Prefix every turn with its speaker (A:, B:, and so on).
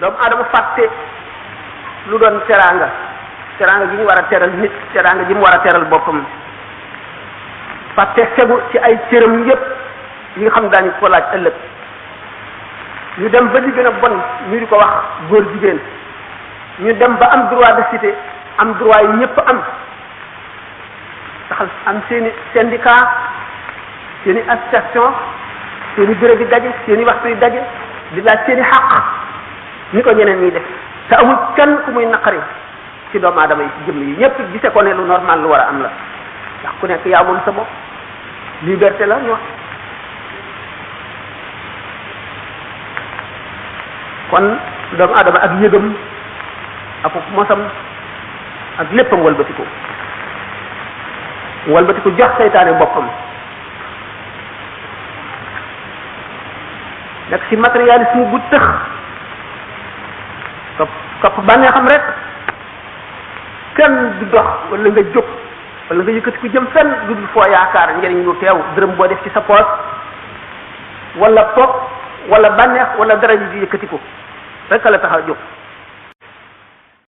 A: doomu aadama fàtte lu doon teraanga ji ñu war a teral nit teraanga ji mu war a teral boppam fàtte fegu ci ay cëram yépp yi nga xam daañu ko laaj ëllëg ñu dem ba li gën a bon ñu di ko wax góor jigéen ñu dem ba am droit de cité am droit yi ñëpp am taxal am seeni syndicat seeni association seeni bureau di daje seeni waxtu yi daje di laaj seeni xàq ni ko ñeneen ñi def te amul kenn ku muy naqari ci doomu aadama yi ci jëmm yi ñëpp gise ko ne lu normal lu war a am la ndax ku nekk yaa moom sa bopp liberté la ñu wax kon doomu aadama ak yëgam ak mosam ak léppam walbatiku jox seytaane boppam nekk ci matérialisme bu tëx topp bànnee xam rek kenn du dox wala nga jóg wala nga yëkkati ko jëm fenn lu dul foo yaakaar njëriñ lu teew dërëm boo def ci sa poos wala pop wala bànneex wala dara ji di yëkkati ko rek la tax a jóg